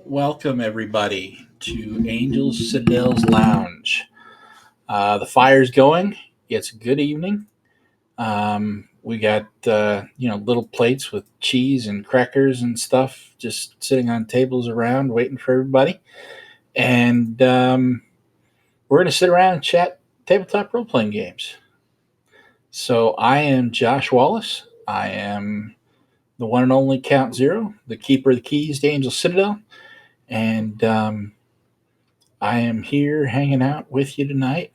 Welcome, everybody, to Angels Citadel's Lounge. The fire's going. It's a good evening. We got little plates with cheese and crackers and stuff just sitting on tables around, waiting for everybody. And we're going to sit around and chat tabletop role playing games. So I am Josh Wallace. I am the one and only Count Zero, the keeper of the keys to Angel Citadel, and I am here hanging out with you tonight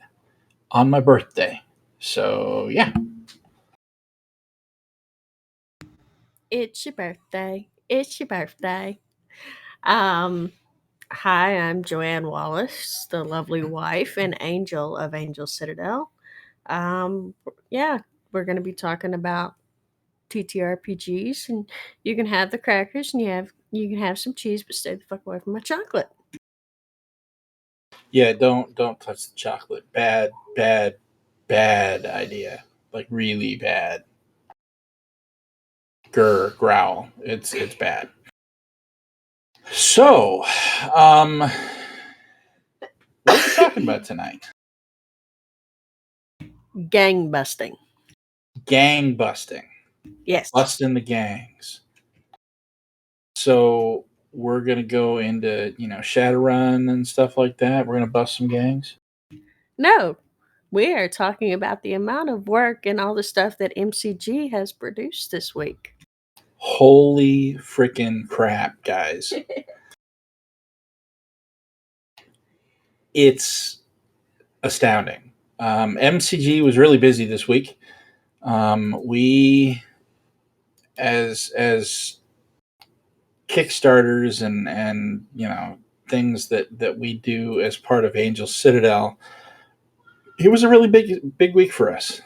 on my birthday. So, yeah. It's your birthday. It's your birthday. Um, Hi, I'm Joanne Wallace, the lovely wife and angel of Angel Citadel. Um, yeah, we're going to be talking about TTRPGs, and you can have the crackers, and you can have some cheese, but stay the fuck away from my chocolate. Yeah, don't touch the chocolate. Bad, bad, bad idea. Like really bad. Growl. It's bad. So, what are we talking about tonight? Gang busting. Gang busting. Yes. Busting the gangs. So we're gonna go into Shadowrun and stuff like that. We're gonna bust some gangs. No, we are talking about the amount of work and all the stuff that MCG has produced this week. Holy freaking crap, guys. It's astounding. MCG was really busy this week. We, as Kickstarters and things that we do as part of Angel Citadel, it was a really big week for us.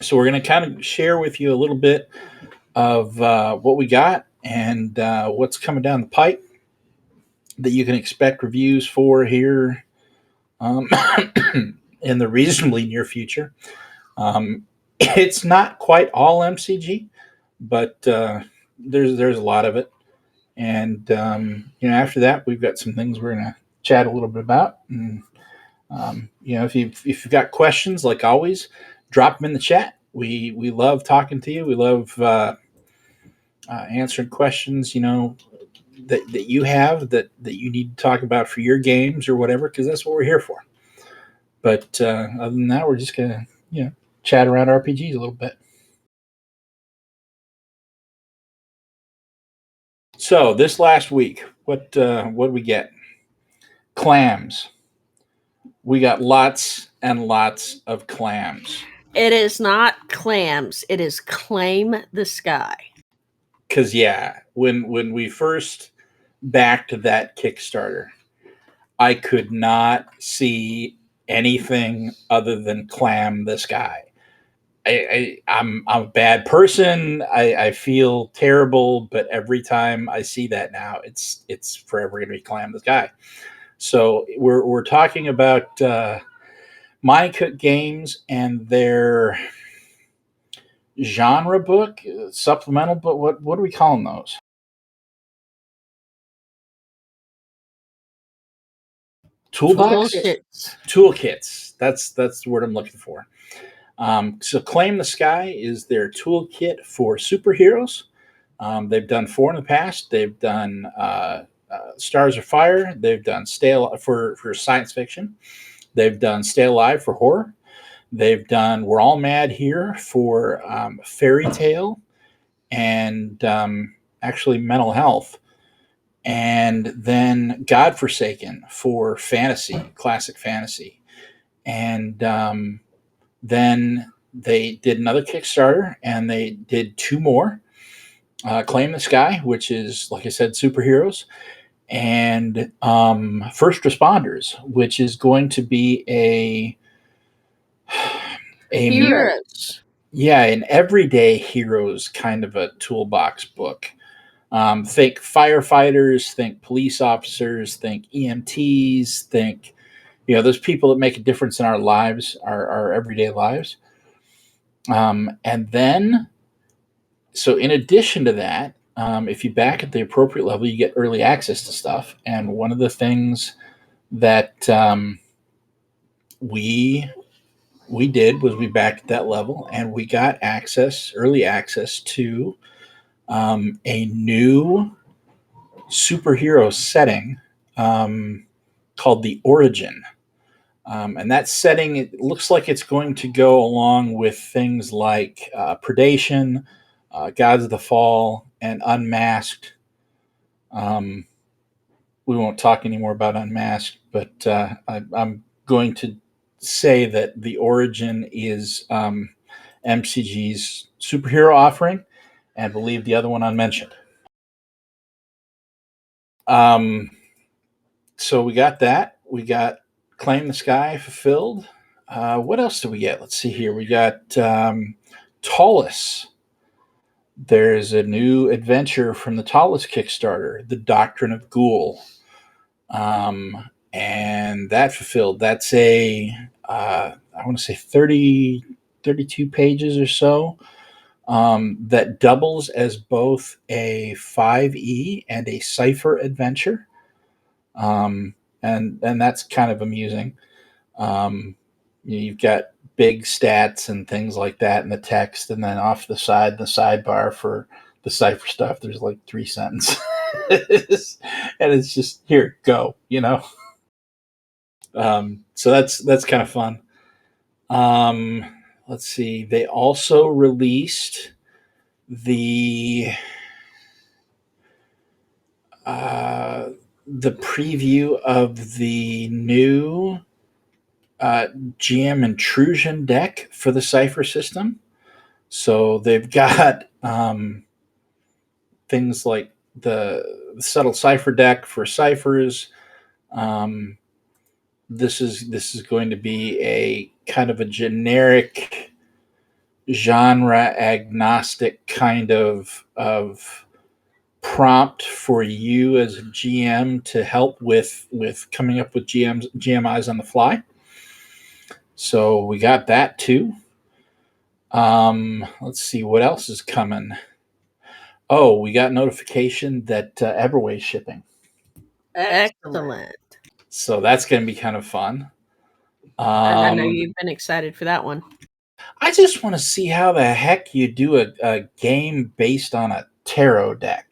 So we're going to kind of share with you a little bit of what we got and what's coming down the pipe that you can expect reviews for here um, in the reasonably near future. It's not quite all MCG, but there's a lot of it. And after that, we've got some things we're going to chat a little bit about. And if you've got questions, like always, drop them in the chat. We love talking to you. We love answering questions. That you have that you need to talk about for your games or whatever, because that's what we're here for. But other than that, we're just gonna chat around RPGs a little bit. So this last week, what did we get? Clams. We got lots and lots of clams. It is not clams, it is claim the sky. Cause yeah, when we first backed that Kickstarter, I could not see anything other than clam the sky. I'm a bad person. I feel terrible, but every time I see that now, it's forever gonna be clam the sky. So we're talking about Mind Cook Games and their genre book, supplemental book. What are we calling those? Toolbox? Toolkits. Toolkits. That's the word I'm looking for. So Claim the Sky is their toolkit for superheroes. They've done four in the past. They've done Stars of Fire. They've done for science fiction. They've done Stay Alive for horror. They've done We're All Mad Here for fairy tale and actually mental health. And then Godforsaken for fantasy, classic fantasy. And then they did another Kickstarter and they did two more. Claim the Sky, which is, like I said, superheroes, and First Responders, which is going to be a Heroes. yeah, an everyday heroes kind of a toolbox book. Think firefighters, think police officers, think EMTs, think those people that make a difference in our lives, our everyday lives. And then, so in addition to that, if you back at the appropriate level, you get early access to stuff. And one of the things that we did was we backed at that level, and we got early access to a new superhero setting called the Origin. And that setting, it looks like it's going to go along with things like Predation, Gods of the Fall, and Unmasked. Um, we won't talk anymore about Unmasked, but I'm going to say that the Origin is MCG's superhero offering, and believe the other one unmentioned. So we got that. We got Claim the Sky fulfilled. What else do we get? Let's see here. We got Tallus. There's a new adventure from the Tallus Kickstarter, The Doctrine of Ghoul. And that fulfilled. That's I want to say 32 pages or so. That doubles as both a 5e and a cipher adventure. And that's kind of amusing. You've got big stats and things like that in the text, and then off the side, the sidebar for the cipher stuff, there's like 3 sentences, and it's just here, go, So that's kind of fun. Let's see. They also released the preview of the new GM Intrusion deck for the Cypher system. So they've got things like the Subtle Cypher deck for Cyphers. This is going to be a kind of a generic, genre agnostic kind of prompt for you as a GM to help with coming up with GMIs on the fly. So we got that too. Let's see what else is coming. Oh, we got notification that Everway's shipping. Excellent. So that's going to be kind of fun. I know you've been excited for that one. I just want to see how the heck you do a game based on a tarot deck.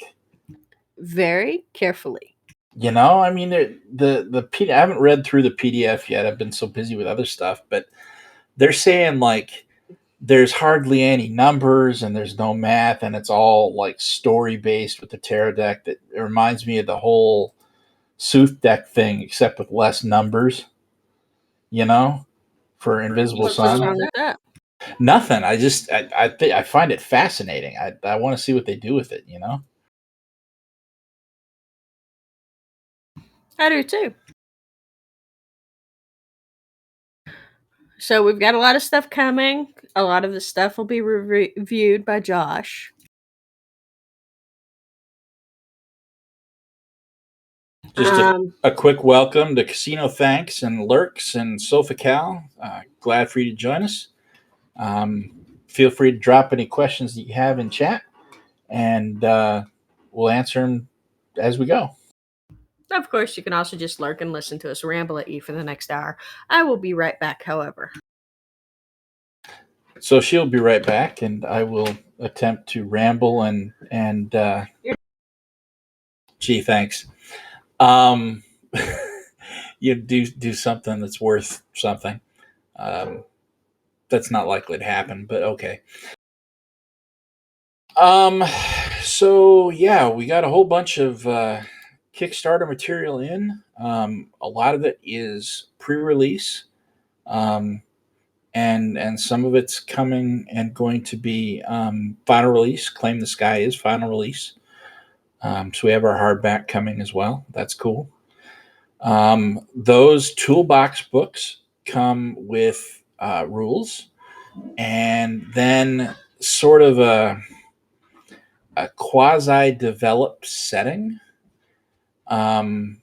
Very carefully. I mean, the I haven't read through the PDF yet. I've been so busy with other stuff, but they're saying like there's hardly any numbers and there's no math, and it's all like story based with the tarot deck. That it reminds me of the whole Sooth deck thing, except with less numbers. For Invisible What's Sun. wrong with that? Nothing. I find it fascinating. I want to see what they do with it. I do too. So we've got a lot of stuff coming. A lot of the stuff will be reviewed by Josh. Just a quick welcome to Casino Thanks and Lurks and Sofacal. Glad for you to join us. Feel free to drop any questions that you have in chat, and we'll answer them as we go. Of course, you can also just lurk and listen to us ramble at you for the next hour. I will be right back, however. So she'll be right back, and I will attempt to ramble and gee, thanks. You do something that's worth something. That's not likely to happen, but okay. So yeah, we got a whole bunch of Kickstarter material in. A lot of it is pre-release, and some of it's coming and going to be final release. Claim the Sky is final release. So we have our hardback coming as well. That's cool. Those toolbox books come with rules, and then sort of a quasi-developed setting. I mean,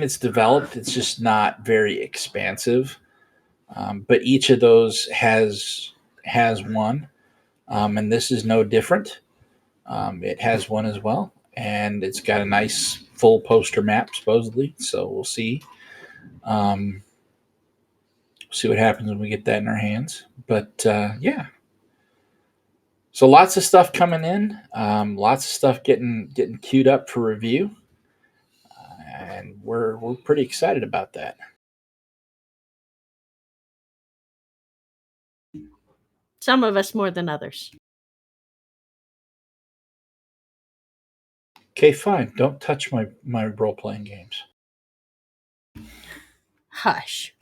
it's developed. It's just not very expansive. But each of those has one, and this is no different. It has one as well, and it's got a nice full poster map supposedly. So we'll see. Um, see what happens when we get that in our hands. But yeah, so lots of stuff coming in. Lots of stuff getting queued up for review, and we're pretty excited about that. Some of us more than others. Okay, fine. Don't touch my role playing games. Hush.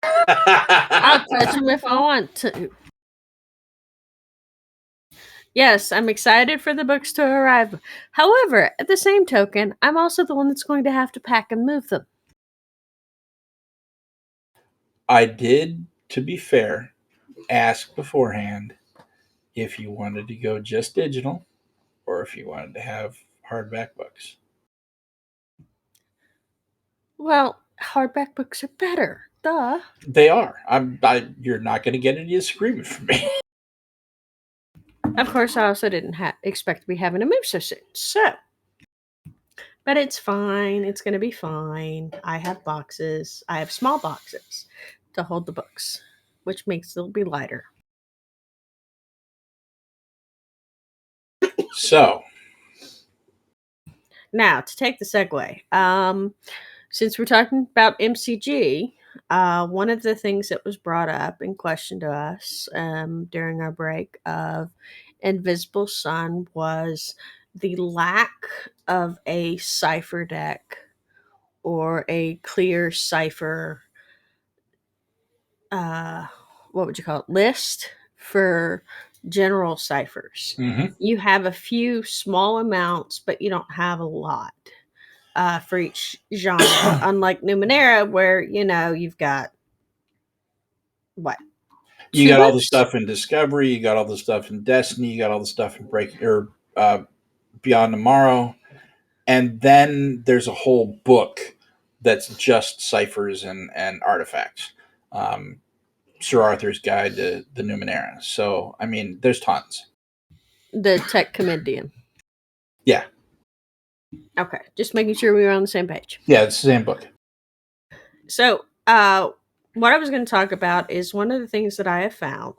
I'll touch them if I want to. Yes, I'm excited for the books to arrive. However, at the same token, I'm also the one that's going to have to pack and move them. I did, to be fair, ask beforehand if you wanted to go just digital or if you wanted to have hardback books. Well, hardback books are better. Duh. They are. You're not going to get any disagreement from me. Of course, I also didn't expect to be having to move so soon. So, but it's fine. It's going to be fine. I have boxes. I have small boxes to hold the books, which makes it be lighter. So, Now, to take the segue, since we're talking about MCG, one of the things that was brought up and questioned to us during our break of Invisible Sun was the lack of a cipher deck or a clear cipher, uh, what would you call it, list for general ciphers. mhm. You have a few small amounts, but you don't have a lot for each genre. Unlike Numenera, where you've got what, You two got all the books? stuff in Discovery, you got all the stuff in Destiny, you got all the stuff in Break or Beyond Tomorrow, and then there's a whole book that's just ciphers and artifacts. Um, Sir Arthur's Guide to the Numenera. So, I mean, there's tons. The Tech Compendium. Yeah. Okay, just making sure we were on the same page. Yeah, it's the same book. So, what I was going to talk about is one of the things that I have found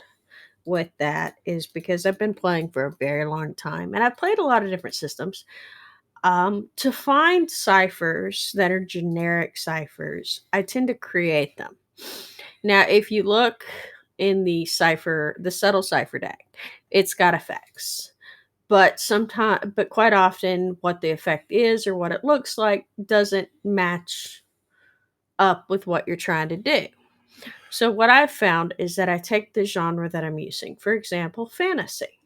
with that is because I've been playing for a very long time and I've played a lot of different systems. To find ciphers that are generic ciphers, I tend to create them. Now, if you look in the subtle cipher deck, it's got effects. But quite often what the effect is or what it looks like doesn't match up with what you're trying to do. So what I've found is that I take the genre that I'm using. For example, fantasy.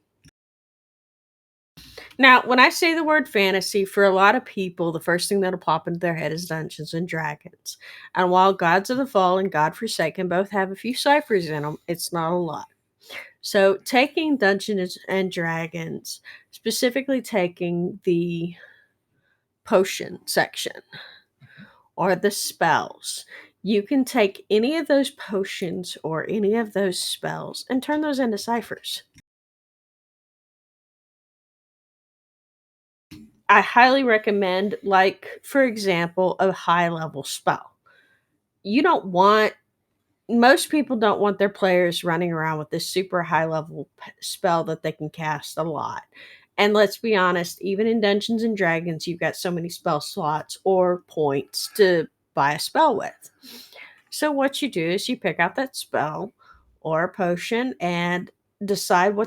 Now, when I say the word fantasy, for a lot of people, the first thing that'll pop into their head is Dungeons and Dragons. And while Gods of the Fallen and God Forsaken both have a few ciphers in them, it's not a lot. So, taking Dungeons and Dragons, specifically taking the potion section or the spells, you can take any of those potions or any of those spells and turn those into ciphers. I highly recommend, like, for example, a high level spell. You don't want, most people don't want their players running around with this super high level spell that they can cast a lot. And let's be honest, even in Dungeons and Dragons, you've got so many spell slots or points to buy a spell with. So, what you do is you pick out that spell or a potion and decide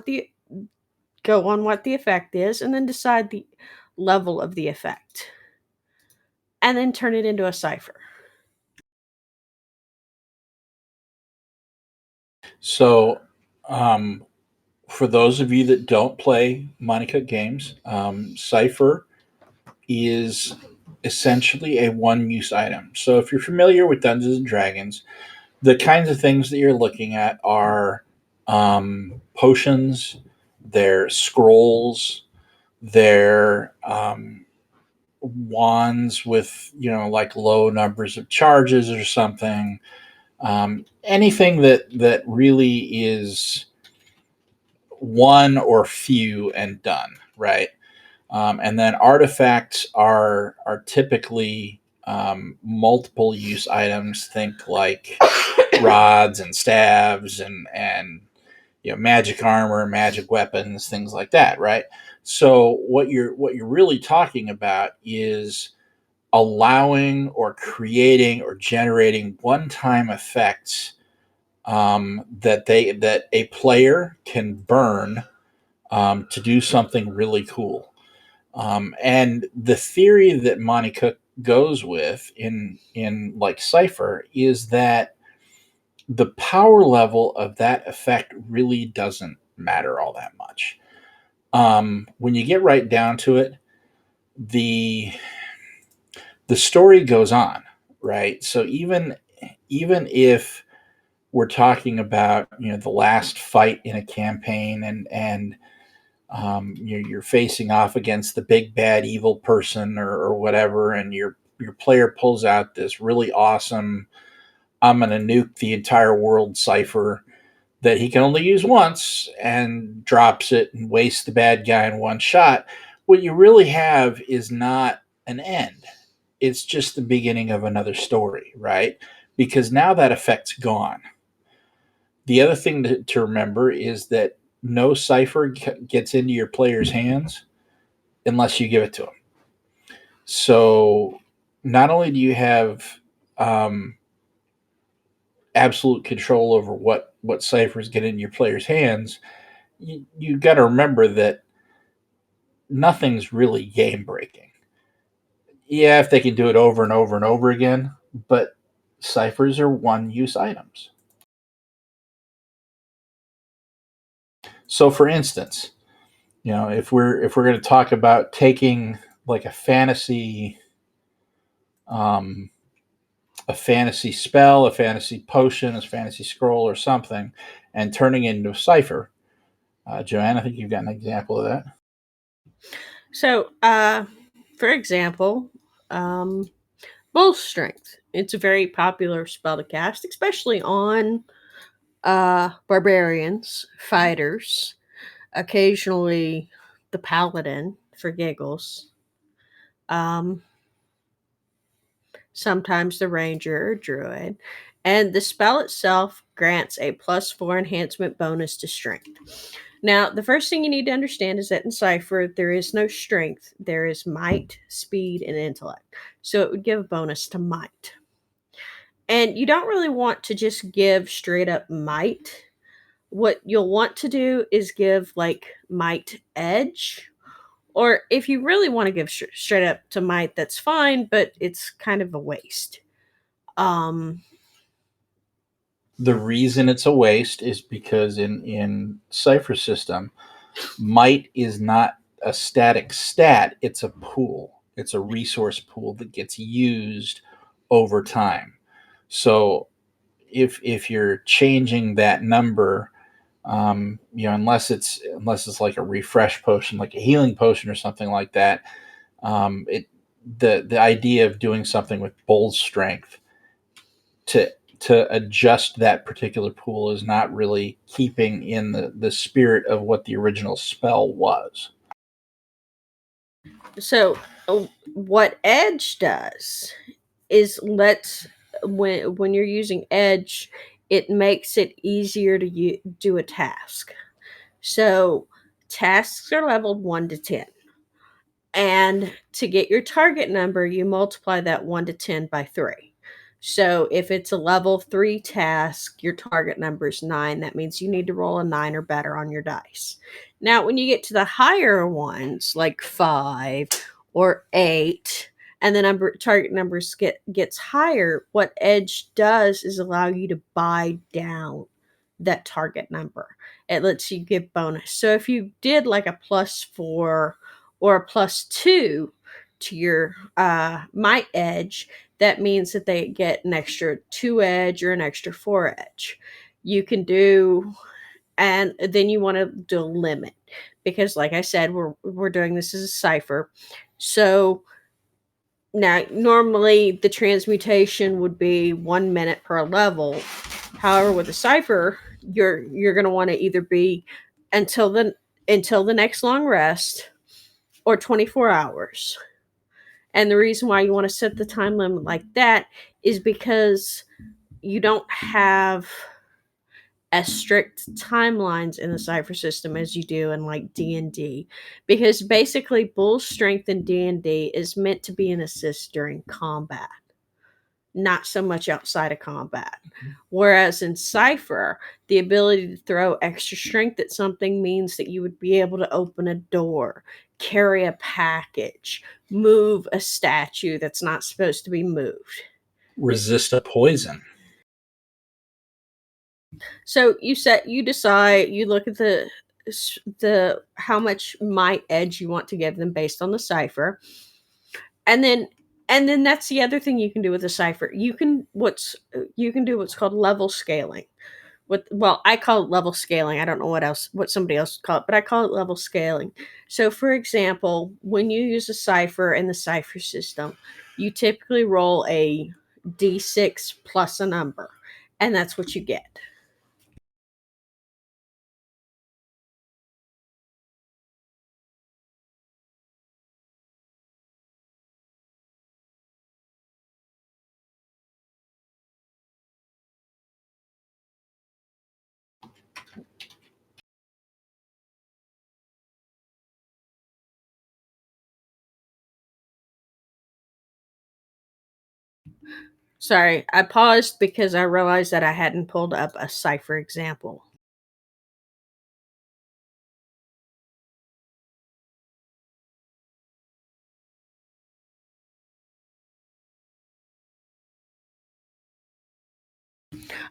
go on what the effect is, and then decide the level of the effect and then turn it into a cipher. So, for those of you that don't play Monica games, Cipher is essentially a one use item. So, if you're familiar with Dungeons and Dragons, the kinds of things that you're looking at are potions, their scrolls, their wands with, like low numbers of charges or something. Anything that really is one or few and done. right? And then artifacts are typically multiple use items. Think like rods and staves and magic armor, magic weapons, things like that, right? So what you're really talking about is allowing or creating or generating one-time effects that a player can burn to do something really cool. And the theory that Monty Cook goes with in like Cypher is that the power level of that effect really doesn't matter all that much. When you get right down to it, the the story goes on, right? So even if we're talking about the last fight in a campaign and you're facing off against the big bad evil person or whatever, and your player pulls out this really awesome I'm going to nuke the entire world cipher that he can only use once and drops it and wastes the bad guy in one shot. What you really have is not an end. It's just the beginning of another story, right? Because now that effect's gone. The other thing to remember is that no cipher gets into your player's hands unless you give it to them. So not only do you have um, absolute control over what ciphers get in your player's hands, you got to remember that nothing's really game breaking. Yeah, if they can do it over and over and over again, but ciphers are one use items. So, for instance, if we're going to talk about taking like um, a fantasy spell, a fantasy potion, a fantasy scroll, or something, and turning it into a cipher, Joanne, I think you've got an example of that. So, for example, um, bull strength. It's a very popular spell to cast, especially on barbarians, fighters, occasionally the paladin for giggles. Um, Sometimes the ranger or druid. And the spell itself grants a +4 enhancement bonus to strength. Now, the first thing you need to understand is that in Cypher, there is no strength. There is might, speed, and intellect. So it would give a bonus to might. And you don't really want to just give straight up might. What you'll want to do is give like might edge. Or if you really want to give straight up to might, that's fine, but it's kind of a waste. Um, The reason it's a waste is because in Cipher system, might is not a static stat, it's a pool. It's a resource pool that gets used over time. So if you're changing that number, unless it's like a refresh potion, like a healing potion or something like that, it the idea of doing something with bull strength to adjust that particular pool is not really keeping in the spirit of what the original spell was. so what edge does is lets when you're using edge, it makes it easier to do a task. So tasks are leveled 1 to 10. And to get your target number, you multiply that 1 to 10 by 3. So if it's a level 3 task, your target number is 9. That means you need to roll a 9 or better on your dice. Now, when you get to the higher ones, like 5 or 8, and the target numbers gets higher, what edge does is allow you to buy down that target number. It lets you give bonus. So if you did like a +4 or a +2 to your might edge, that means that they get an extra 2 edge or an extra 4 edge. You can do, and then you want to do a limit because, like I said, we're doing this as a cipher. So now, normally the transmutation would be 1 minute per level. However, with a cipher, you're going to want to either be until the next long rest, or 24 hours. And the reason why you want to set the time limit like that is because you don't have as strict timelines in the cipher system as you do in like D&D, because basically bull strength in D&D is meant to be an assist during combat, not so much outside of combat. Whereas in Cypher, the ability to throw extra strength at something means that you would be able to open a door, carry a package, move a statue that's not supposed to be moved. Resist a poison. So you decide, you look at the how much might edge you want to give them based on the cipher. And then that's the other thing you can do with a cipher. You can do what's called level scaling. Well, I call it level scaling. I don't know what somebody else would call it, but I call it level scaling. So for example, when you use a cipher in the cipher system, you typically roll a d6 plus a number, and that's what you get. Sorry, I paused because I realized that I hadn't pulled up a cipher example.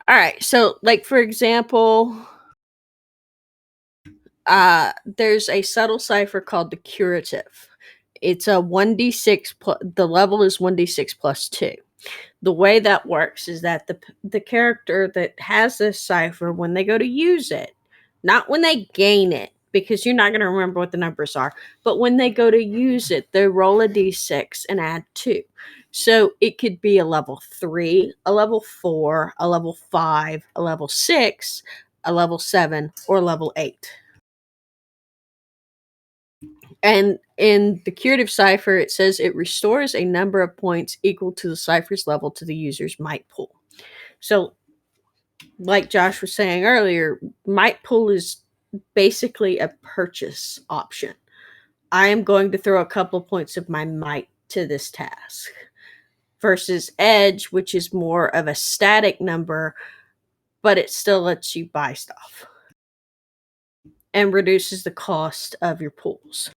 All right, so like for example, there's a subtle cipher called the curative. It's a 1d6 plus, the level is 1d6 plus 2. The way that works is that the character that has this cipher, when they go to use it, not when they gain it, because you're not going to remember what the numbers are, but when they go to use it, they roll a d6 and add 2. So it could be a level 3, a level 4, a level 5, a level 6, a level 7, or level 8. And in the curative cipher, it says it restores a number of points equal to the cipher's level to the user's might pool. So, like Josh was saying earlier, might pool is basically a purchase option. I am going to throw a couple of points of my might to this task. Versus edge, which is more of a static number, but it still lets you buy stuff and reduces the cost of your pools.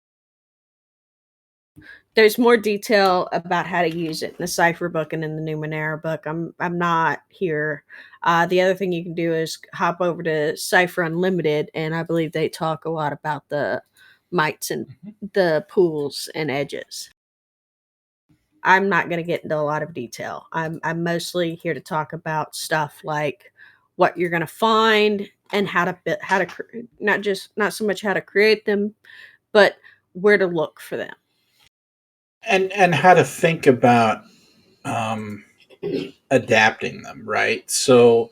There's more detail about how to use it in the cipher book and in the Numenera book. I'm not here. The other thing you can do is hop over to Cipher Unlimited, and I believe they talk a lot about the mites and the pools and edges. I'm not going to get into a lot of detail. I'm mostly here to talk about stuff like what you're going to find and not so much how to create them, but where to look for them. And how to think about um, adapting them, right? So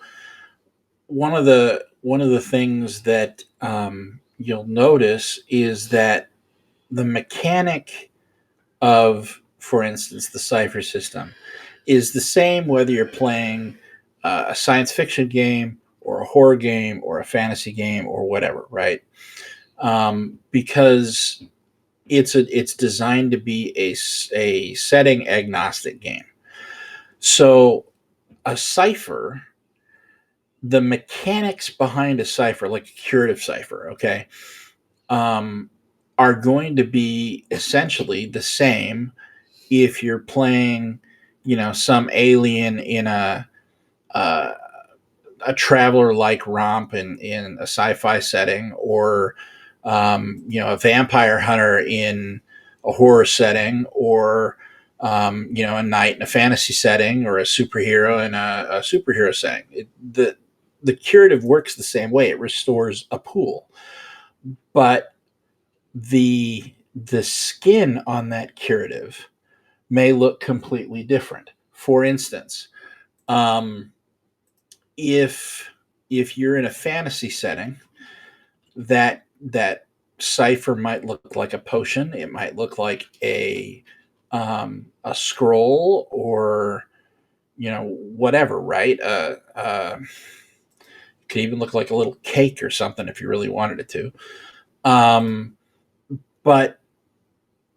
one of the things that you'll notice is that the mechanic of, for instance, the cipher system is the same whether you're playing a science fiction game or a horror game or a fantasy game or whatever, right? Because it's designed to be a setting agnostic game. So a cipher, the mechanics behind a cipher, like a curative cipher, okay, um, are going to be essentially the same if you're playing, some alien in uh, a traveler like romp in a sci-fi setting, or a vampire hunter in a horror setting, or a knight in a fantasy setting, or a superhero in a superhero setting. The curative works the same way. It restores a pool, but the skin on that curative may look completely different. For instance, um, if you're in a fantasy setting, that Cypher might look like a potion. It might look like a scroll, or whatever, right? It could even look like a little cake or something if you really wanted it to. Um, but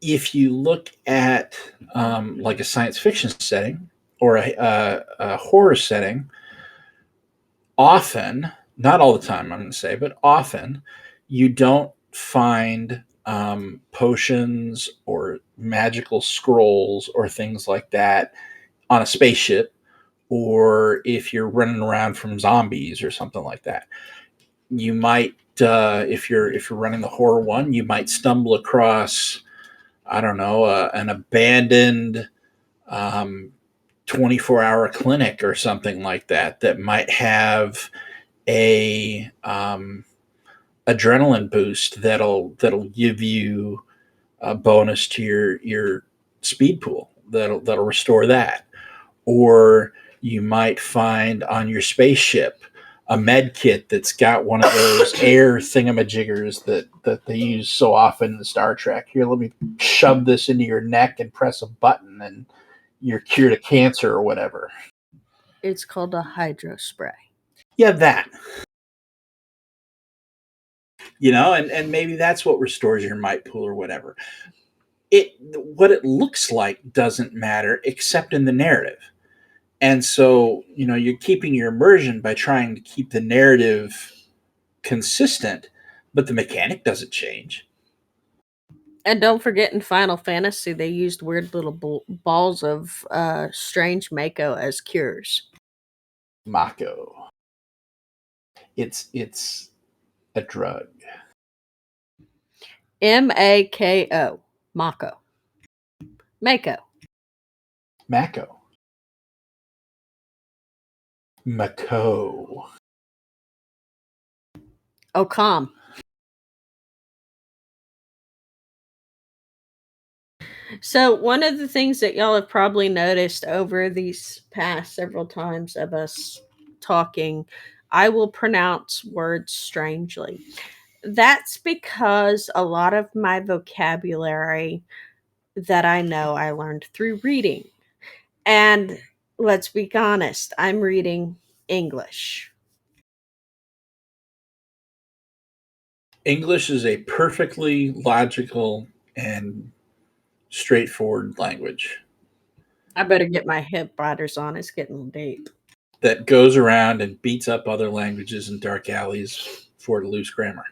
if you look at like a science fiction setting or a horror setting, often, not all the time, I'm going to say, but often, you don't find potions or magical scrolls or things like that on a spaceship, or if you're running around from zombies or something like that. You might, if you're running the horror one, you might stumble across, I don't know, an abandoned um, 24-hour clinic or something like that that might have a adrenaline boost that'll give you a bonus to your speed pool, that'll restore that. Or you might find on your spaceship a med kit that's got one of those air thingamajiggers that they use so often in Star Trek. Here, let me shove this into your neck and press a button, and you're cured of cancer or whatever. It's called a hydro spray. Yeah, that. And maybe that's what restores your might pool or whatever. What it looks like doesn't matter except in the narrative. And so, you're keeping your immersion by trying to keep the narrative consistent, but the mechanic doesn't change. And don't forget, in Final Fantasy, they used weird little balls of strange Mako as cures. Mako. It's a drug. Mako. Mako. Mako. Mako. Mako. Oh, calm. So, one of the things that y'all have probably noticed over these past several times of us talking, I will pronounce words strangely. That's because a lot of my vocabulary that I know I learned through reading. And let's be honest, I'm reading English. English is a perfectly logical and straightforward language I better get my hip riders on. It's getting deep. that goes around and beats up other languages in dark alleys for loose grammar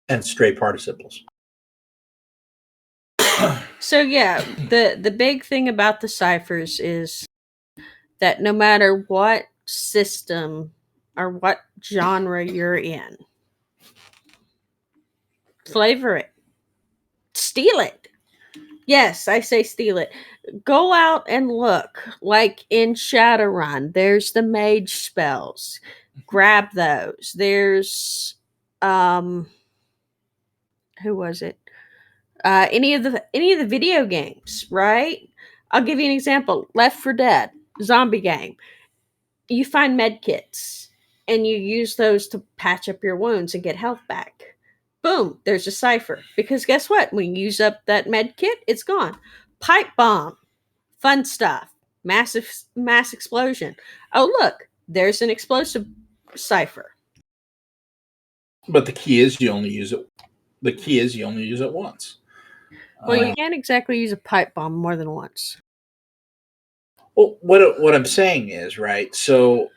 and stray participles. So yeah, the big thing about the ciphers is that no matter what system or what genre you're in, flavor it, steal it. Yes, I say steal it. Go out and look. Like in Shadowrun, there's the mage spells. Grab those. There's who was it? Any of the video games, right? I'll give you an example. Left 4 Dead, zombie game. You find med kits and you use those to patch up your wounds and get health back. Boom, there's a cipher. Because guess what? When you use up that med kit, it's gone. Pipe bomb, fun stuff. Mass explosion. Oh, look, there's an explosive cipher. But the key is you only use it. The key is you only use it once. Well, you can't exactly use a pipe bomb more than once. Well, what I'm saying is, right. So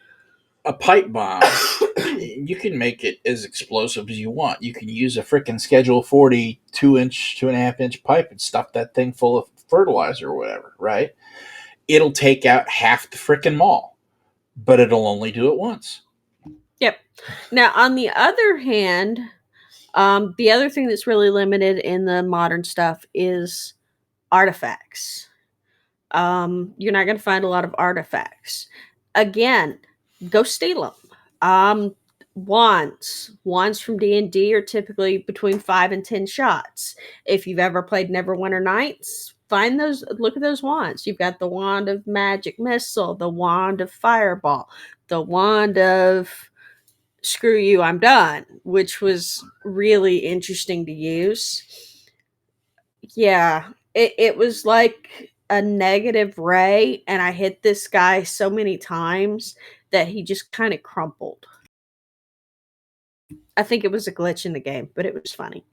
a pipe bomb, you can make it as explosive as you want. You can use a freaking Schedule 40 2-inch, 2.5-inch pipe and stuff that thing full of fertilizer or whatever, right? It'll take out half the freaking mall, but it'll only do it once. Yep. Now, on the other hand, the other thing that's really limited in the modern stuff is artifacts. You're not going to find a lot of artifacts. Again, go steal them. Wands from D&D are typically between 5 and 10 shots. If you've ever played Neverwinter Nights, find those. Look at those wands. You've got the wand of magic missile, the wand of fireball, the wand of screw you, I'm done, which was really interesting to use. Yeah, it was like a negative ray, and I hit this guy so many times that he just kind of crumpled. I think it was a glitch in the game, but it was funny.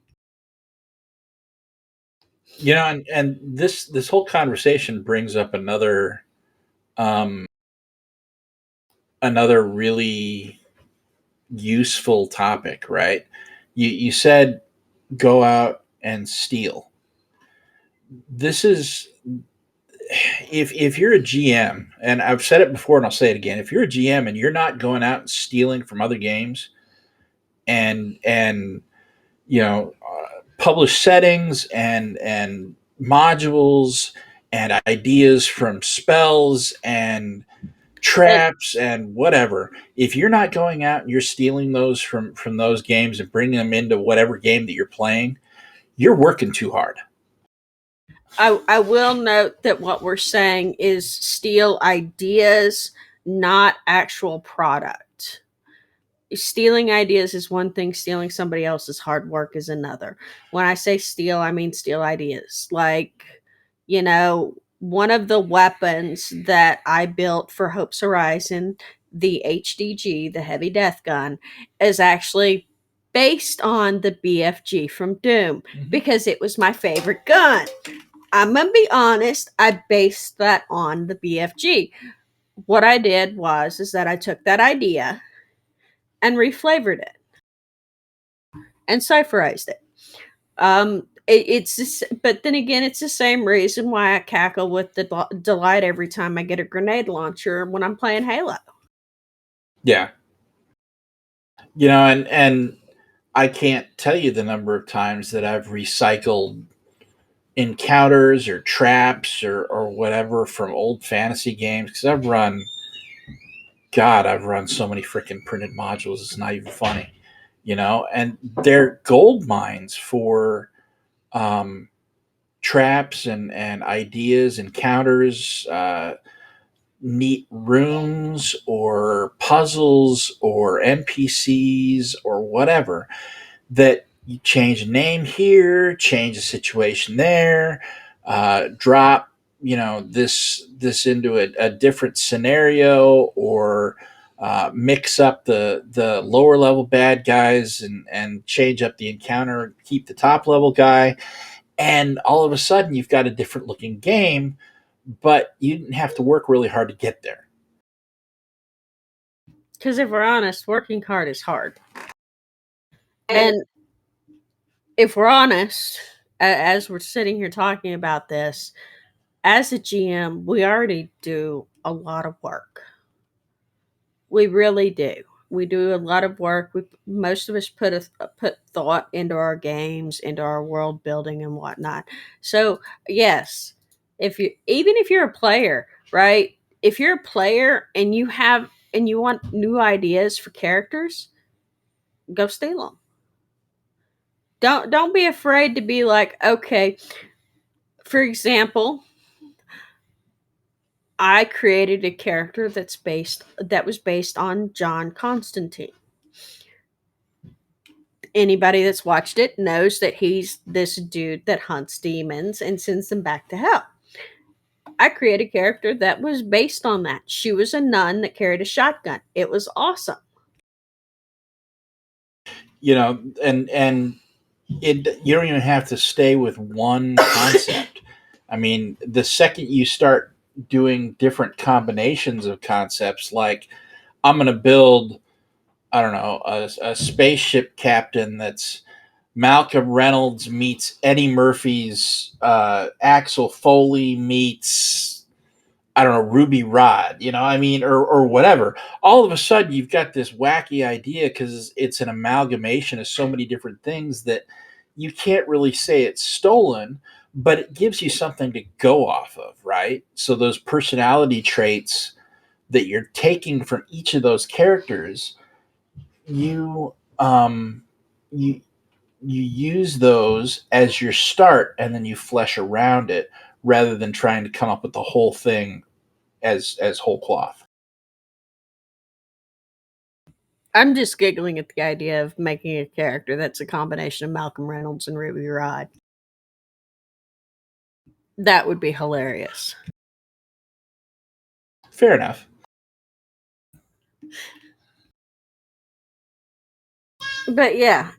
And this whole conversation brings up um, another really useful topic, right? You said go out and steal. This is if you're a GM, and I've said it before and I'll say it again, if you're a GM and you're not going out and stealing from other games and publish settings and modules and ideas from spells and And traps and whatever, if you're not going out and you're stealing those from those games and bringing them into whatever game that you're playing, you're working too hard. I will note that what we're saying is steal ideas, not actual product. Stealing ideas is one thing, stealing somebody else's hard work is another. When I say steal, I mean steal ideas. Like, one of the weapons that I built for Hope's Horizon, the HDG, the heavy death gun, is actually based on the BFG from Doom Mm-hmm. because it was my favorite gun. I'm gonna be honest, I based that on the BFG. What I did was is that I took that idea and reflavored it and cipherized it. It's just, but then again, it's the same reason why I cackle with the delight every time I get a grenade launcher when I'm playing Halo. Yeah, and I can't tell you the number of times that I've recycled encounters or traps or whatever from old fantasy games because I've run so many freaking printed modules. It's not even funny, and they're gold mines for um, traps and ideas, encounters, neat rooms or puzzles or NPCs or whatever that you change a name here, change a situation there, drop this into a different scenario, or mix up the lower level bad guys and change up the encounter, keep the top level guy, and all of a sudden you've got a different looking game, but you didn't have to work really hard to get there. Because if we're honest, working hard is hard. And And if we're honest, as we're sitting here talking about this, as a GM, we already do a lot of work. We really do. We do a lot of work. Most of us put thought into our games, into our world building and whatnot. So yes, if you're a player, right? If you're a player and you want new ideas for characters, go steal them. Don't be afraid to be like, okay. For example, I created a character that was based on John Constantine. Anybody that's watched it knows that he's this dude that hunts demons and sends them back to hell. I created a character that was based on that. She was a nun that carried a shotgun. It was awesome. and you don't even have to stay with one concept. I mean, the second you start doing different combinations of concepts, like I'm going to build, I don't know, a spaceship captain that's Malcolm Reynolds meets Eddie Murphy's Axel Foley meets, I don't know, Ruby Rod, I mean, or whatever. All of a sudden, you've got this wacky idea because it's an amalgamation of so many different things that you can't really say it's stolen, but it gives you something to go off of, right? So those personality traits that you're taking from each of those characters, you um, you you use those as your start, and then you flesh around it rather than trying to come up with the whole thing as whole cloth. I'm just giggling at the idea of making a character that's a combination of Malcolm Reynolds and Ruby Rod. That would be hilarious. Fair enough. But yeah,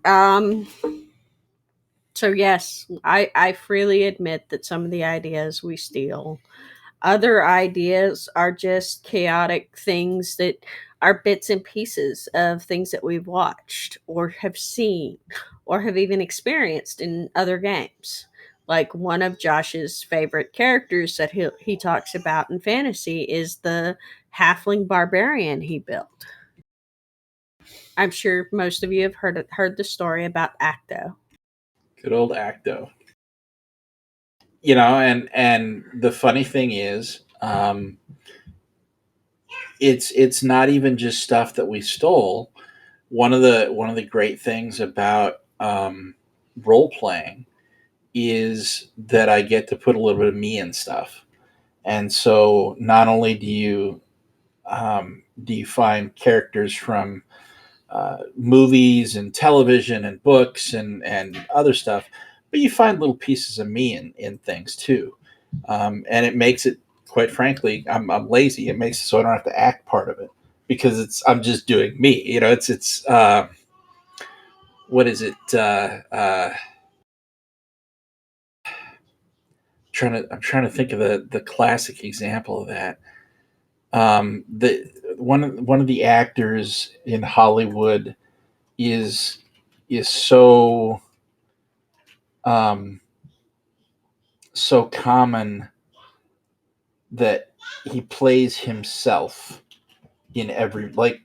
so yes, I freely admit that some of the ideas we steal. Other ideas are just chaotic things that are bits and pieces of things that we've watched or have seen or have even experienced in other games. Like one of Josh's favorite characters that he talks about in fantasy is the halfling barbarian he built. I'm sure most of you have heard the story about Acto. Good old Acto. And the funny thing is, it's not even just stuff that we stole. One of the great things about role playing is that I get to put a little bit of me in stuff. And so not only do you find characters from movies and television and books and other stuff, but you find little pieces of me in things too. And it makes it, quite frankly, I'm lazy. It makes it so I don't have to act part of it because I'm just doing me. It's what is it? I'm trying to think of the classic example of that. The one of the actors in Hollywood is is um, so common that he plays himself in every, like,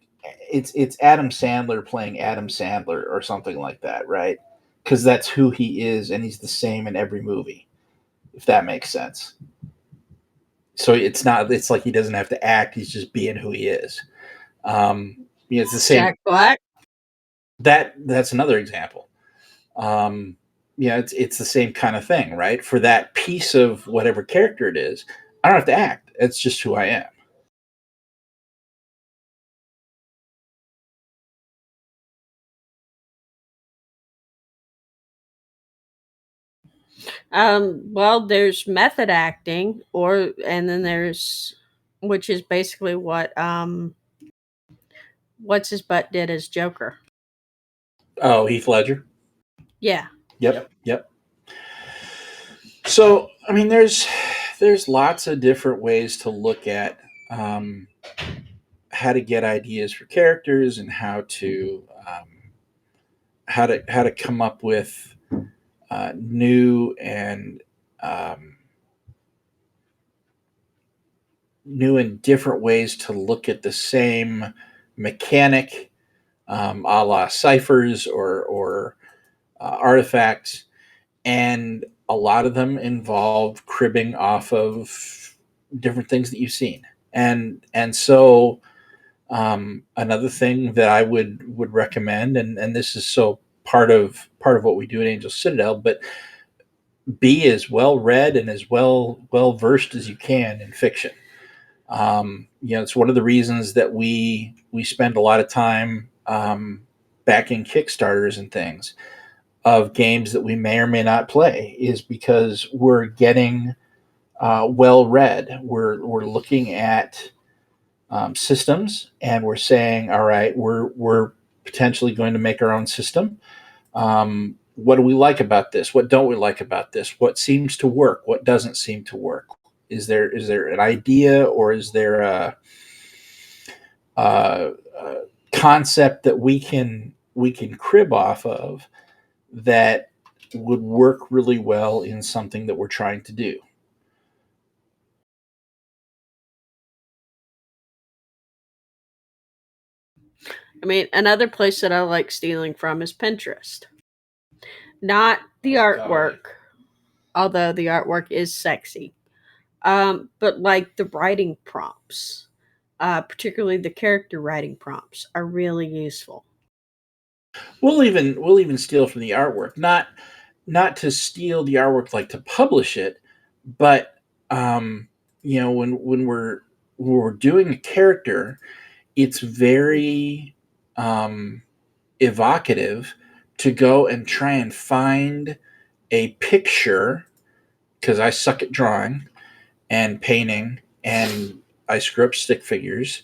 it's Adam Sandler playing Adam Sandler or something like that, right? Because that's who he is, and he's the same in every movie. If that makes sense. So it's not. It's like he doesn't have to act. He's just being who he is. It's the same. Jack Black. That's another example. Um, it's the same kind of thing, right? For that piece of whatever character it is, I don't have to act. It's just who I am. Well, there's method acting, and then there's, which is basically what what's his butt did as Joker. Oh, Heath Ledger. Yeah. Yep. So, I mean, there's lots of different ways to look at um, how to get ideas for characters and how to come up with new and um, new and different ways to look at the same mechanic, a la ciphers or artifacts, and a lot of them involve cribbing off of different things that you've seen, and so another thing that I would recommend, and this is so part of what we do at Angel Citadel, but be as well read and as well versed as you can in fiction. It's one of the reasons that we spend a lot of time backing Kickstarters and things of games that we may or may not play, is because we're getting well read. We're looking at systems, and we're saying, all right, we're potentially going to make our own system. What do we like about this? What don't we like about this? What seems to work? What doesn't seem to work? Is there an idea, or is there a concept that we can crib off of that would work really well in something that we're trying to do? I mean, another place that I like stealing from is Pinterest. Not the artwork, although the artwork is sexy. But like the writing prompts, particularly the character writing prompts, are really useful. We'll even steal from the artwork, not to steal the artwork like to publish it, but um, when we're doing a character, it's very um, evocative to go and try and find a picture, because I suck at drawing and painting and I screw up stick figures.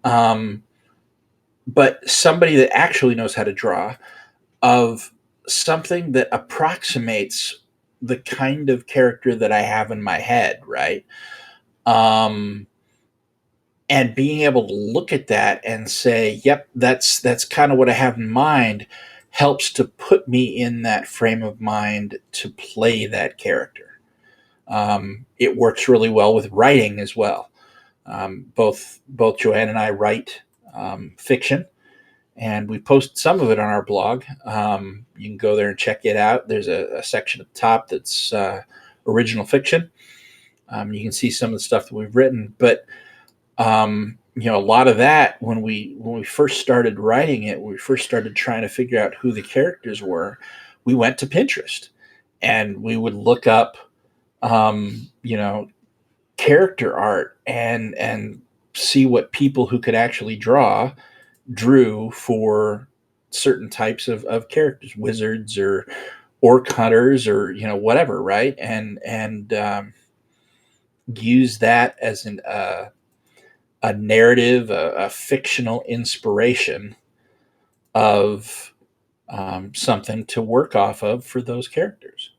Um, but somebody that actually knows how to draw, of something that approximates the kind of character that I have in my head, right? Um, and being able to look at that and say, "Yep, that's kind of what I have in mind," helps to put me in that frame of mind to play that character. It works really well with writing as well. Both Joanne and I write fiction, and we post some of it on our blog. You can go there and check it out. There's a section at the top that's original fiction. You can see some of the stuff that we've written, but a lot of that, when we first started writing it, when we first started trying to figure out who the characters were, we went to Pinterest and we would look up, um, you know, character art and see what people who could actually draw drew for certain types of characters, wizards or orc hunters or whatever, right? And use that as a narrative, a fictional inspiration of something to work off of for those characters.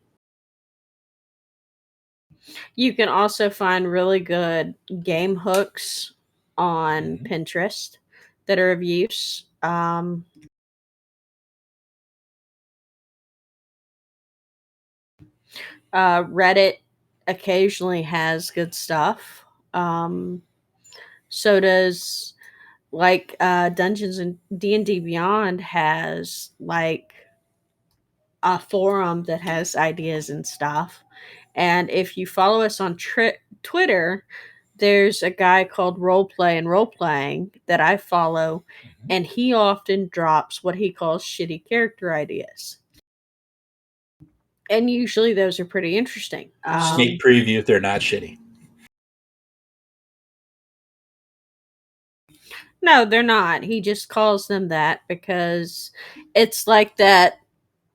You can also find really good game hooks on Mhm. Pinterest that are of use. Reddit occasionally has good stuff. Um, so does Dungeons and D&D Beyond has like a forum that has ideas and stuff. And if you follow us on Twitter, there's a guy called Roleplay and Roleplaying that I follow, Mhm. and he often drops what he calls shitty character ideas. And usually those are pretty interesting. Sneak preview if they're not shitty. No, they're not. He just calls them that because it's like that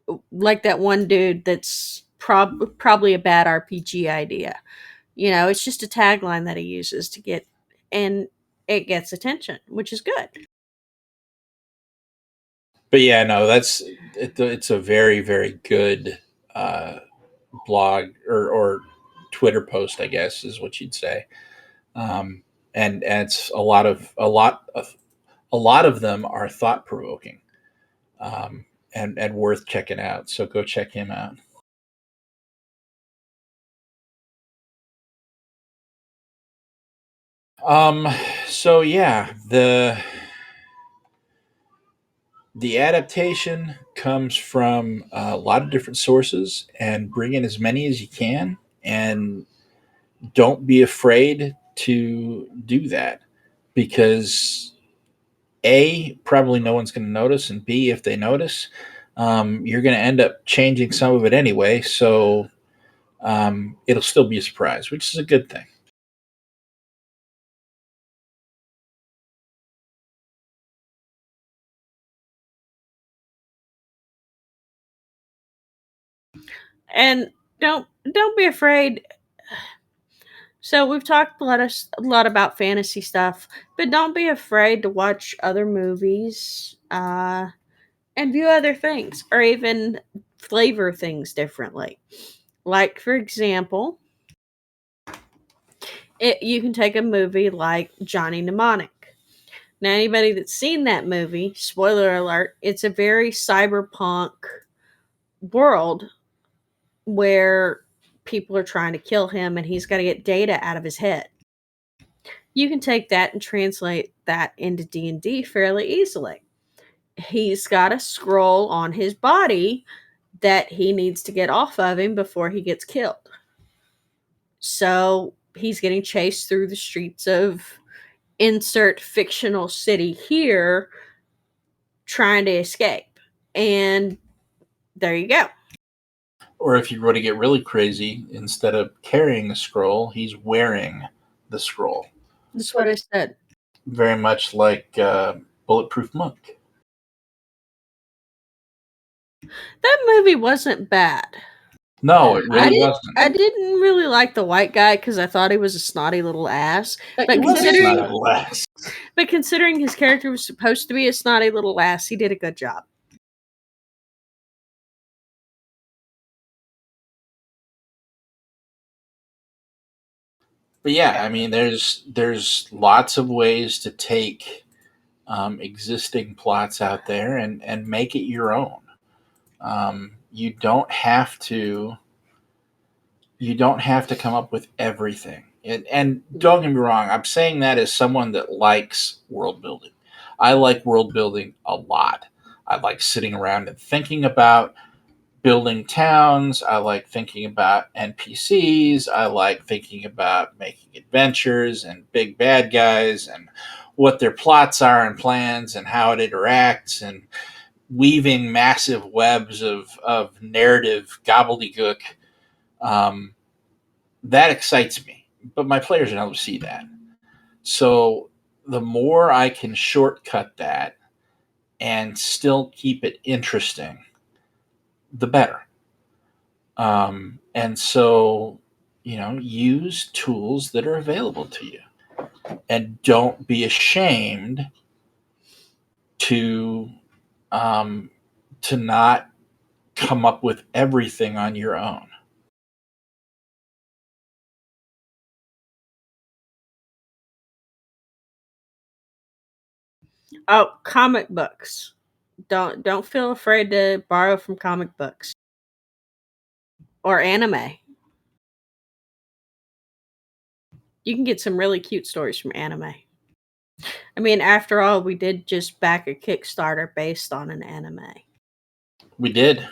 one dude that's probably a bad RPG idea. It's just a tagline that he uses to get, and it gets attention, which is good. But yeah, no, it's a very very good uh, blog or Twitter post, I guess is what you'd say. Um, and it's a lot of them are thought provoking, um, and worth checking out. So go check him out. Um, so yeah, the adaptation comes from a lot of different sources, and bring in as many as you can, and don't be afraid to do that, because A, probably no one's going to notice, and B, if they notice, you're going to end up changing some of it anyway. So it'll still be a surprise, which is a good thing. And don't be afraid. So we've talked a lot about fantasy stuff, but don't be afraid to watch other movies and view other things, or even flavor things differently. Like for example, you can take a movie like Johnny Mnemonic. Now, anybody that's seen that movie, spoiler alert, it's a very cyberpunk world where people are trying to kill him and he's got to get data out of his head. You can take that and translate that into D&D fairly easily. He's got a scroll on his body that he needs to get off of him before he gets killed. So, he's getting chased through the streets of insert fictional city here trying to escape. And there you go. Or if you were to get really crazy, instead of carrying the scroll, he's wearing the scroll. That's what I said. Very much like Bulletproof Monk. That movie wasn't bad. No, it really wasn't. I didn't really like the white guy because I thought he was a snotty little ass. But It was considering, not a last. but considering his character was supposed to be a snotty little ass, he did a good job. But yeah, I mean, there's lots of ways to take existing plots out there and make it your own. You don't have to come up with everything. And don't get me wrong, I'm saying that as someone that likes world building. I like world building a lot. I like sitting around and thinking about building towns. I like thinking about NPCs. I like thinking about making adventures and big bad guys and what their plots are and plans and how it interacts and weaving massive webs of narrative gobbledygook. Um, that excites me, but my players don't see that. So the more I can shortcut that and still keep it interesting, the better. And so, use tools that are available to you and don't be ashamed to um, to not come up with everything on your own. Oh, comic books. Don't feel afraid to borrow from comic books or anime. You can get some really cute stories from anime. I mean, after all, we did just back a Kickstarter based on an anime. We did.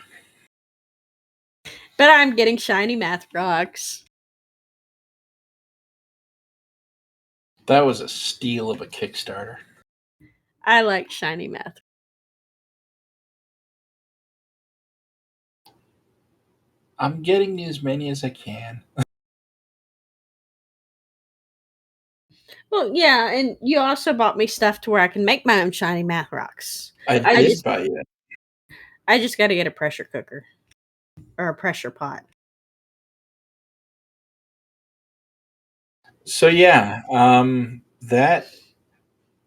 But I'm getting shiny math rocks. That was a steal of a Kickstarter. I like shiny math. I'm getting as many as I can. Well, yeah, and you also bought me stuff to where I can make my own shiny math rocks. I did buy you that. I just got to get a pressure cooker or a pressure pot. So yeah, that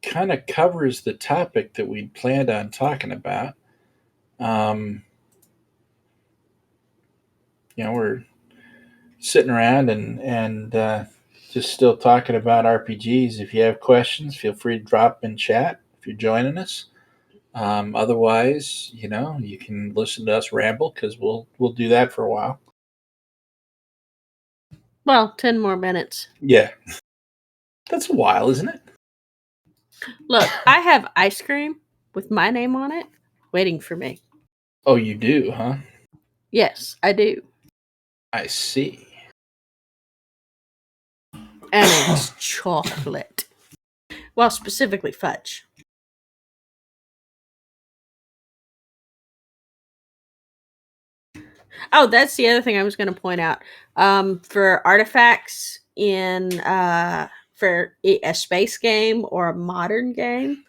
kind of covers the topic that we'd planned on talking about. Um, we're sitting around and just still talking about RPGs. If you have questions, feel free to drop in chat if you're joining us. Otherwise, you can listen to us ramble because we'll do that for a while. Well, 10 more minutes. Yeah, that's a while, isn't it? Look, I have ice cream with my name on it waiting for me. Oh, you do, huh? Yes, I do. I see. And it's chocolate. Well, specifically fudge. Oh, that's the other thing I was going to point out. For artifacts in for a space game or a modern game,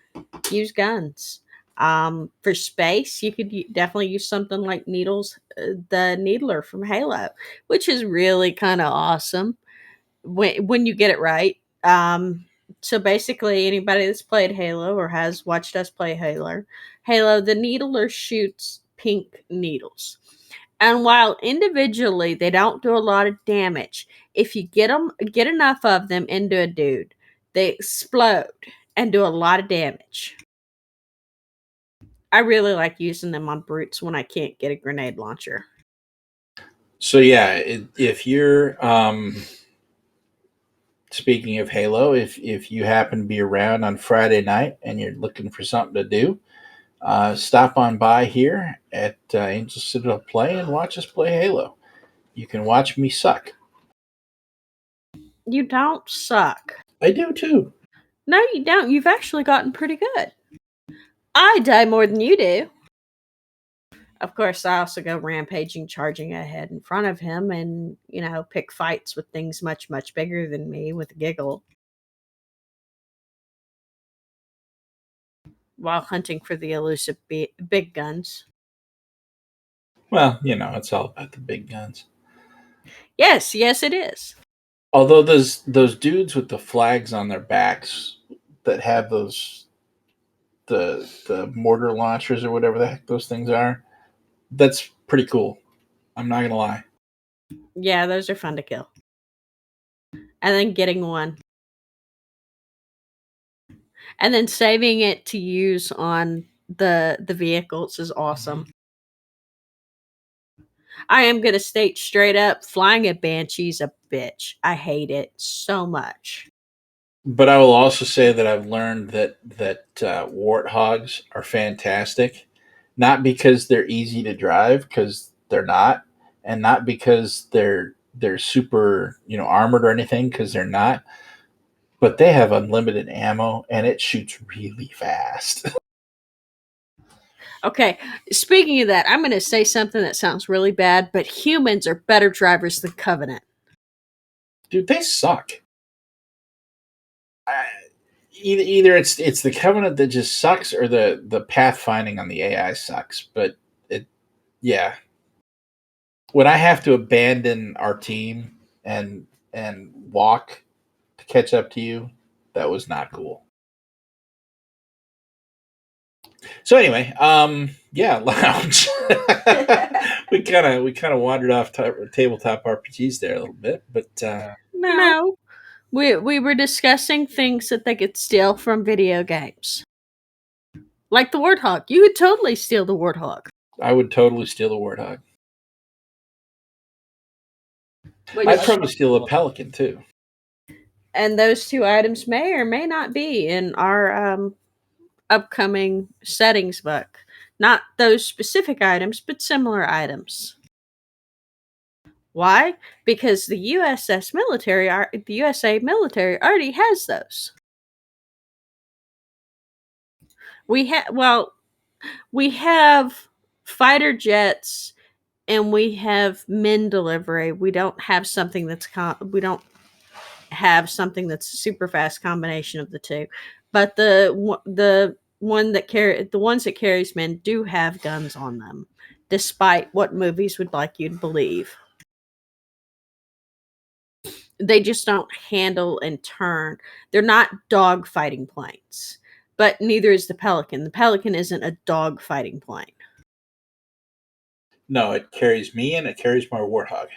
use guns. For space, you could definitely use something like the needler from Halo, which is really kind of awesome when you get it right. So basically, anybody that's played Halo or has watched us play Halo, the needler shoots pink needles. And while individually they don't do a lot of damage, if you get enough of them into a dude, they explode and do a lot of damage. I really like using them on brutes when I can't get a grenade launcher. So yeah, if you're speaking of Halo, if you happen to be around on Friday night and you're looking for something to do, stop on by here at Angel Citadel Play and watch us play Halo. You can watch me suck. You don't suck. I do too. No, you don't. You've actually gotten pretty good. I die more than you do. Of course, I also go rampaging, charging ahead in front of him and, pick fights with things much, much bigger than me with a giggle. while hunting for the elusive big guns. Well, it's all about the big guns. Yes, yes, it is. Although those dudes with the flags on their backs that have the mortar launchers or whatever the heck those things are, that's pretty cool. I'm not gonna lie. Yeah, those are fun to kill. And then getting one. And then saving it to use on the vehicles is awesome. I am gonna state straight up, flying a banshee's a bitch. I hate it so much. But I will also say that I've learned that warthogs are fantastic, not because they're easy to drive, because they're not, and not because they're super armored or anything, because they're not. But they have unlimited ammo and it shoots really fast. Okay, speaking of that, I'm gonna say something that sounds really bad, but humans are better drivers than Covenant. Dude, they suck. I, either it's the Covenant that just sucks, or the pathfinding on the AI sucks. But it, yeah, when I have to abandon our team and walk to catch up to you, that was not cool. So anyway, yeah, lounge. we kind of wandered off tabletop RPGs there a little bit, but No. We were discussing things that they could steal from video games. Like the Warthog. You could totally steal the Warthog. I would totally steal the Warthog. Which, I'd probably steal a Pelican too. and those two items may or may not be in our upcoming settings book. Not those specific items, but similar items. Why? Because the the USA military already has those. We have fighter jets and we have men delivery. We don't have something we don't have something that's a super fast combination of the two. But the ones that carries men do have guns on them, despite what movies would like you to believe. They just don't handle and turn. They're not dog fighting planes, but neither is the Pelican. The Pelican isn't a dog fighting plane. No, it carries me and it carries my Warthog.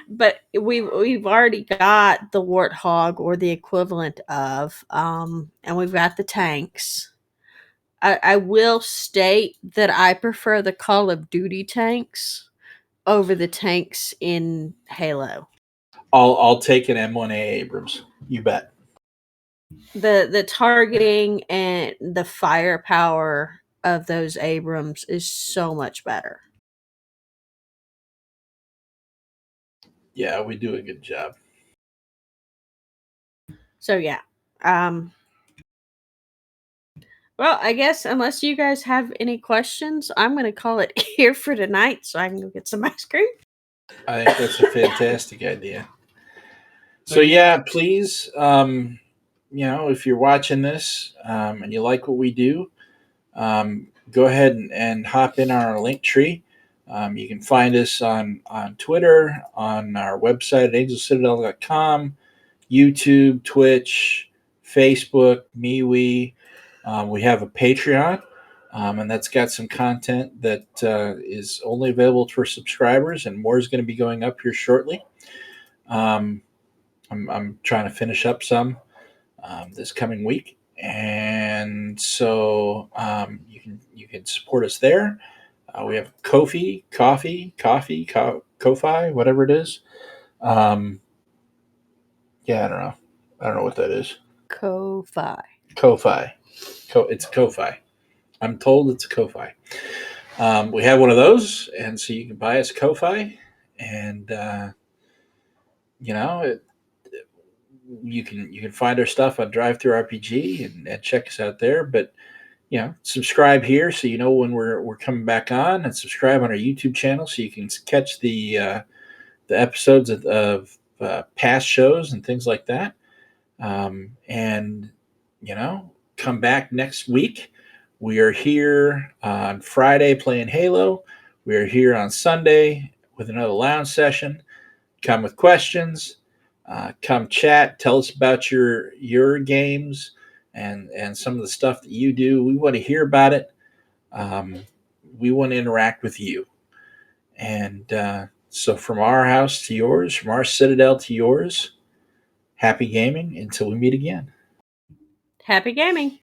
But we've already got the Warthog or the equivalent of, and we've got the tanks. I will state that I prefer the Call of Duty tanks over the tanks in Halo. I'll take an M1A Abrams. You bet. The targeting and the firepower of those Abrams is so much better. Yeah, we do a good job. So yeah. Well, I guess unless you guys have any questions, I'm going to call it here for tonight so I can go get some ice cream. I think that's a fantastic idea. So yeah, please, if you're watching this and you like what we do, go ahead and hop in our link tree. You can find us on Twitter, on our website at angelcitadel.com, YouTube, Twitch, Facebook, MeWe. We have a Patreon, and that's got some content that is only available for subscribers, and more is going to be going up here shortly. I'm trying to finish up some this coming week, and so you can support us there. We have Ko-fi, whatever it is. Yeah, I don't know what that is. Ko-Fi. Ko-fi. It's Ko-fi. I'm told it's a Ko-fi. We have one of those, and so you can buy us Ko-fi, and you can find our stuff on Drive Through RPG and check us out there. But subscribe here so you know when we're coming back on, and subscribe on our YouTube channel so you can catch the episodes of past shows and things like that. And come back next week. We are here on Friday playing Halo. We are here on Sunday with another lounge session. Come with questions. Come chat. Tell us about your games and some of the stuff that you do. We want to hear about it. We want to interact with you. And so, from our house to yours, from our Citadel to yours, happy gaming until we meet again. Happy gaming.